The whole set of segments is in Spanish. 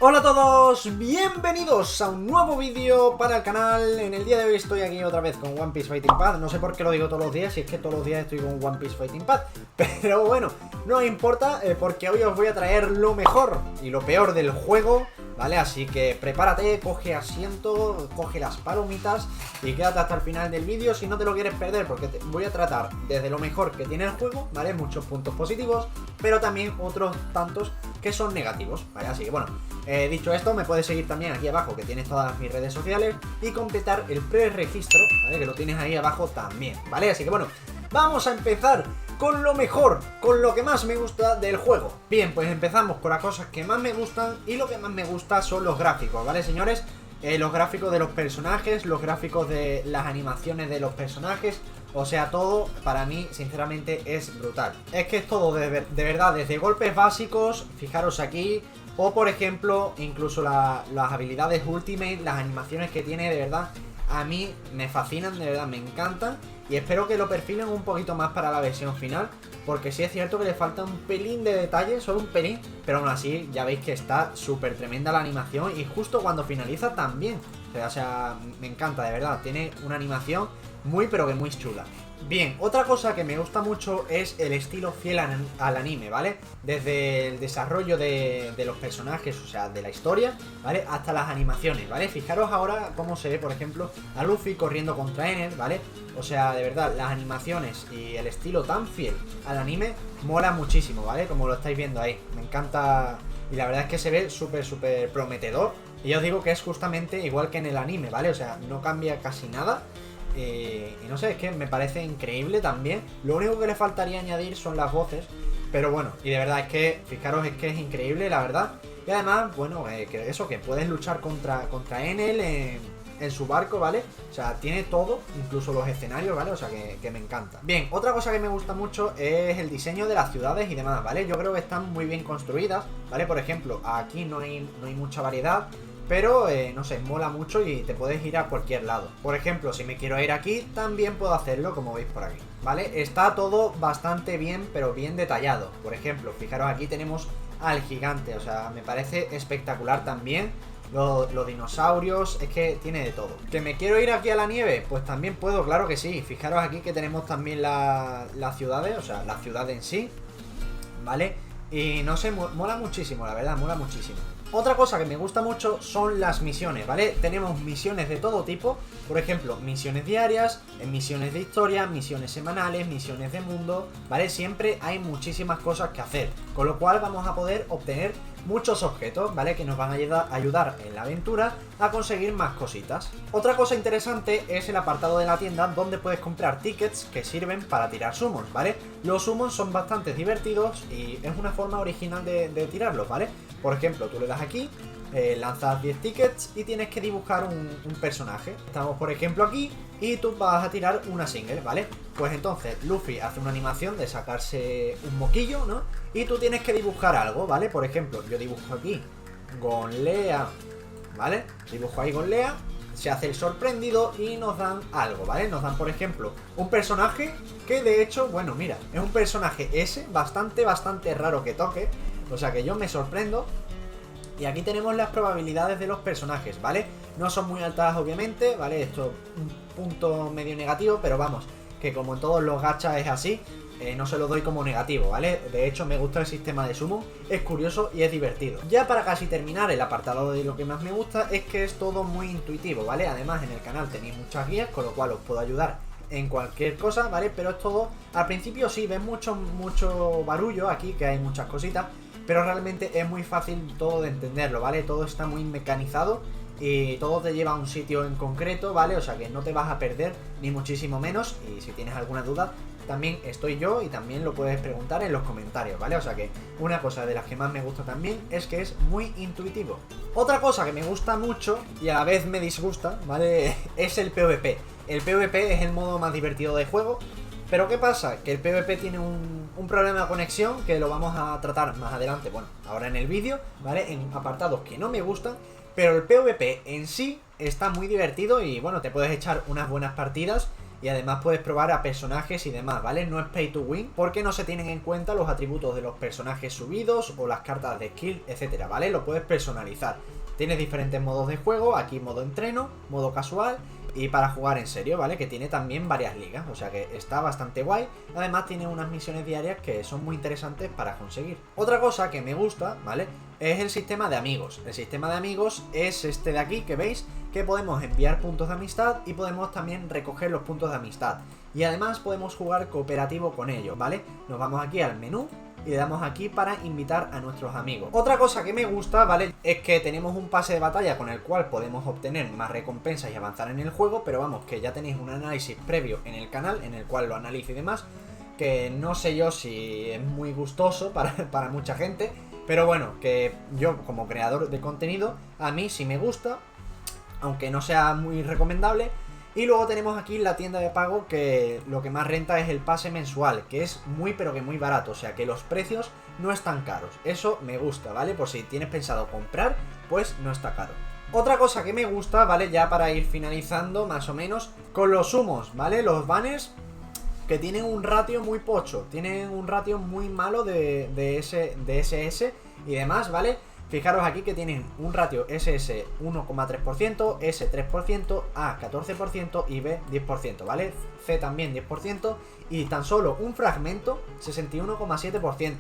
Hola a todos, bienvenidos a un nuevo vídeo para el canal. En el día de hoy estoy aquí otra vez con One Piece Fighting Path. No sé por qué lo digo todos los días, si es que todos los días estoy con One Piece Fighting Path. Pero bueno, no importa, porque hoy os voy a traer lo mejor y lo peor del juego, ¿vale? Así que prepárate, coge asiento, coge las palomitas y quédate hasta el final del vídeo si no te lo quieres perder, porque voy a tratar desde lo mejor que tiene el juego, ¿vale? Muchos puntos positivos, pero también otros tantos que son negativos, ¿vale? Así que bueno, dicho esto, me puedes seguir también aquí abajo, que tienes todas mis redes sociales, y completar el preregistro, ¿vale? Que lo tienes ahí abajo también, ¿vale? Así que bueno, vamos a empezar con lo mejor, con lo que más me gusta del juego. Bien, pues empezamos con las cosas que más me gustan, y lo que más me gusta son los gráficos, ¿vale, señores? Los gráficos de los personajes, los gráficos de las animaciones de los personajes, o sea, todo para mí sinceramente es brutal. Es que es todo de verdad, desde golpes básicos, fijaros aquí, o por ejemplo, incluso las habilidades Ultimate, las animaciones que tiene, de verdad, a mí me fascinan, de verdad, me encantan. Y espero que lo perfilen un poquito más para la versión final, porque sí es cierto que le falta un pelín de detalle, solo un pelín, pero aún así ya veis que está súper tremenda la animación, y justo cuando finaliza también. O sea, me encanta, de verdad, tiene una animación muy pero que muy chula. Bien, otra cosa que me gusta mucho es el estilo fiel al anime, ¿vale? Desde el desarrollo de los personajes, o sea, de la historia, ¿vale? Hasta las animaciones, ¿vale? Fijaros ahora cómo se ve, por ejemplo, a Luffy corriendo contra Enel, ¿vale? O sea, de verdad, las animaciones y el estilo tan fiel al anime mola muchísimo, ¿vale? Como lo estáis viendo ahí, me encanta, y la verdad es que se ve súper prometedor. Y yo os digo que es justamente igual que en el anime, ¿vale? O sea, no cambia casi nada. Y no sé, es que me parece increíble también. Lo único que le faltaría añadir son las voces, pero bueno, y de verdad es que, fijaros, es que es increíble, la verdad. Y además, bueno, que eso, que puedes luchar contra Enel en su barco, ¿vale? O sea, tiene todo, incluso los escenarios, ¿vale? O sea, que me encanta. Bien, otra cosa que me gusta mucho es el diseño de las ciudades y demás, ¿vale? Yo creo que están muy bien construidas, ¿vale? Por ejemplo, aquí no hay mucha variedad, pero, no sé, mola mucho y te puedes ir a cualquier lado. Por ejemplo, si me quiero ir aquí, también puedo hacerlo, como veis por aquí, ¿vale? Está todo bastante bien, pero bien detallado. Por ejemplo, fijaros, aquí tenemos al gigante, o sea, me parece espectacular también. Los dinosaurios, es que tiene de todo. ¿Que me quiero ir aquí a la nieve? Pues también puedo, claro que sí. Fijaros aquí que tenemos también las ciudades, o sea, la ciudad en sí, ¿vale? Y no sé, mola muchísimo, la verdad, mola muchísimo. Otra cosa que me gusta mucho son las misiones, ¿vale? Tenemos misiones de todo tipo, por ejemplo, misiones diarias, misiones de historia, misiones semanales, misiones de mundo, ¿vale? Siempre hay muchísimas cosas que hacer, con lo cual vamos a poder obtener muchos objetos, ¿vale? Que nos van a ayudar en la aventura a conseguir más cositas. Otra cosa interesante es el apartado de la tienda, donde puedes comprar tickets que sirven para tirar summons, ¿vale? Los summons son bastante divertidos y es una forma original de tirarlos, ¿vale? Por ejemplo, tú le das aquí, lanzas 10 tickets y tienes que dibujar un personaje. Estamos, por ejemplo, aquí y tú vas a tirar una single, ¿vale? Pues entonces Luffy hace una animación de sacarse un moquillo, ¿no? Y tú tienes que dibujar algo, ¿vale? Por ejemplo, yo dibujo aquí Gonlea, ¿vale? Dibujo ahí Gonlea, se hace el sorprendido y nos dan algo, ¿vale? Nos dan, por ejemplo, un personaje que de hecho, bueno, mira, es un personaje bastante raro que toque. O sea que yo me sorprendo. Y aquí tenemos las probabilidades de los personajes, ¿vale? No son muy altas, obviamente, ¿vale? Esto es un punto medio negativo, pero vamos, que como en todos los gachas es así, no se lo doy como negativo, ¿vale? De hecho, me gusta el sistema de summon, es curioso y es divertido. Ya para casi terminar, el apartado de lo que más me gusta es que es todo muy intuitivo, ¿vale? Además, en el canal tenéis muchas guías, con lo cual os puedo ayudar en cualquier cosa, ¿vale? Pero es todo, al principio sí, ves mucho barullo aquí, que hay muchas cositas, pero realmente es muy fácil todo de entenderlo, ¿vale? Todo está muy mecanizado y todo te lleva a un sitio en concreto, ¿vale? O sea que no te vas a perder, ni muchísimo menos. Y si tienes alguna duda, también estoy yo y también lo puedes preguntar en los comentarios, ¿vale? O sea que una cosa de las que más me gusta también es que es muy intuitivo. Otra cosa que me gusta mucho y a la vez me disgusta, ¿vale? Es el PvP. El PvP es el modo más divertido de juego. Pero ¿qué pasa? Que el PvP tiene un problema de conexión que lo vamos a tratar más adelante, bueno, ahora en el vídeo, ¿vale? En apartados que no me gustan, pero el PvP en sí está muy divertido y bueno, te puedes echar unas buenas partidas y además puedes probar a personajes y demás, ¿vale? No es pay to win porque no se tienen en cuenta los atributos de los personajes subidos o las cartas de skill, etcétera, ¿vale? Lo puedes personalizar. Tienes diferentes modos de juego, aquí modo entreno, modo casual y para jugar en serio, ¿vale? Que tiene también varias ligas, o sea que está bastante guay. Además tiene unas misiones diarias que son muy interesantes para conseguir. Otra cosa que me gusta, ¿vale? Es el sistema de amigos. El sistema de amigos es este de aquí que veis, que podemos enviar puntos de amistad y podemos también recoger los puntos de amistad. Y además podemos jugar cooperativo con ellos, ¿vale? Nos vamos aquí al menú y le damos aquí para invitar a nuestros amigos. Otra cosa que me gusta, ¿vale? Es que tenemos un pase de batalla con el cual podemos obtener más recompensas y avanzar en el juego, pero vamos, que ya tenéis un análisis previo en el canal, en el cual lo analizo y demás, que no sé yo si es muy gustoso para mucha gente, pero bueno, que yo como creador de contenido, a mí sí me gusta, aunque no sea muy recomendable. Y luego tenemos aquí la tienda de pago, que lo que más renta es el pase mensual, que es muy pero que muy barato, o sea que los precios no están caros. Eso me gusta, ¿vale? Por si tienes pensado comprar, pues no está caro. Otra cosa que me gusta, ¿vale? Ya para ir finalizando más o menos, con los humos, ¿vale? Los banners que tienen un ratio muy pocho, tienen un ratio muy malo de SS y demás, ¿vale? Fijaros aquí que tienen un ratio SS 1,3%, S 3%, A 14% y B 10%, ¿vale? C también 10% y tan solo un fragmento 61,7%,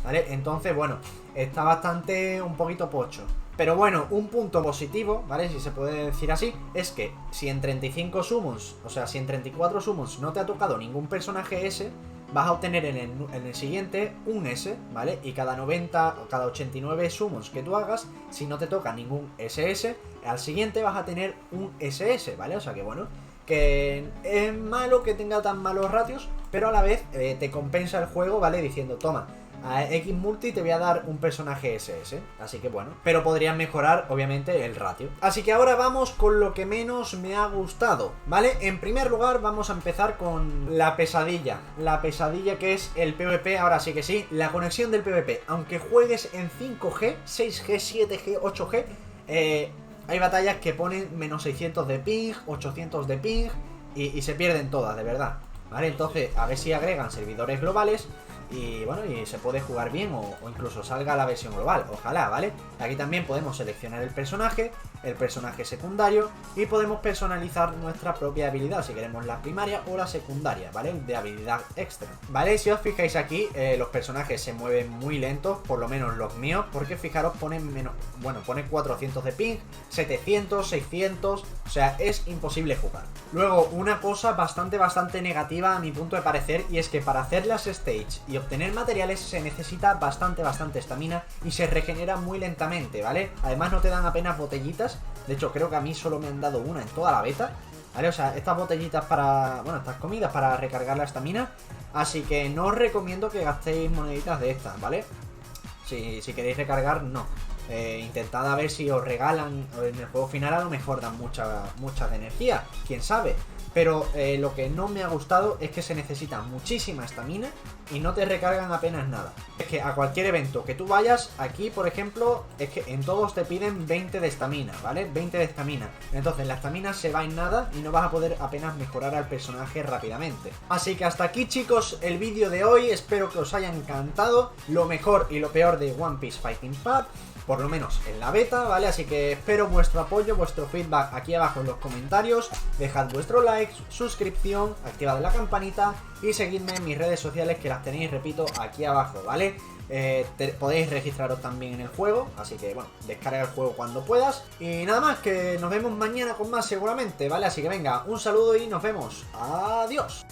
¿vale? Entonces, bueno, está bastante un poquito pocho. Pero bueno, un punto positivo, ¿vale? Si se puede decir así, es que si en 35 summons, o sea, si en 34 summons no te ha tocado ningún personaje S, vas a obtener en el siguiente un S, ¿vale? Y cada 90 o cada 89 summons que tú hagas, si no te toca ningún SS, al siguiente vas a tener un SS, ¿vale? O sea que bueno, que es malo que tenga tan malos ratios, pero a la vez te compensa el juego, ¿vale? Diciendo, toma, a X multi te voy a dar un personaje SS, así que bueno, pero podrían mejorar obviamente el ratio. Así que ahora vamos con lo que menos me ha gustado, ¿vale? En primer lugar vamos a empezar con la pesadilla que es el PvP. Ahora sí que sí, la conexión del PvP, aunque juegues en 5G, 6G, 7G, 8G, hay batallas que ponen menos 600 de ping, 800 de ping y se pierden todas, de verdad, ¿vale? Entonces a ver si agregan servidores globales y bueno, y se puede jugar bien o incluso salga la versión global, ojalá, ¿vale? Aquí también podemos seleccionar el personaje secundario y podemos personalizar nuestra propia habilidad, si queremos la primaria o la secundaria, ¿vale? De habilidad extra, ¿vale? Si os fijáis aquí, los personajes se mueven muy lentos, por lo menos los míos, porque fijaros, ponen menos, bueno, pone 400 de ping, 700, 600, o sea, es imposible jugar. Luego, una cosa bastante negativa a mi punto de parecer, y es que para hacer las stage y obtener materiales se necesita bastante estamina y se regenera muy lentamente, ¿vale? Además no te dan apenas botellitas, de hecho creo que a mí solo me han dado una en toda la beta, ¿vale? O sea, estas botellitas para, bueno, estas comidas para recargar la estamina, así que no os recomiendo que gastéis moneditas de estas, ¿vale? Si queréis recargar, no. Intentad a ver si os regalan en el juego final, a lo mejor dan mucha de energía, quién sabe. Pero lo que no me ha gustado es que se necesita muchísima estamina y no te recargan apenas nada. Es que a cualquier evento que tú vayas, aquí por ejemplo, es que en todos te piden 20 de estamina, ¿vale? 20 de estamina. Entonces la estamina se va en nada y no vas a poder apenas mejorar al personaje rápidamente. Así que hasta aquí, chicos, el vídeo de hoy. Espero que os haya encantado lo mejor y lo peor de One Piece Fighting Path, por lo menos en la beta, ¿vale? Así que espero vuestro apoyo, vuestro feedback aquí abajo en los comentarios. Dejad vuestro like, suscripción, activad la campanita y seguidme en mis redes sociales, que las tenéis, repito, aquí abajo, ¿vale? Podéis registraros también en el juego, así que bueno, descarga el juego cuando puedas. Y nada más, que nos vemos mañana con más seguramente, ¿vale? Así que venga, un saludo y nos vemos. Adiós.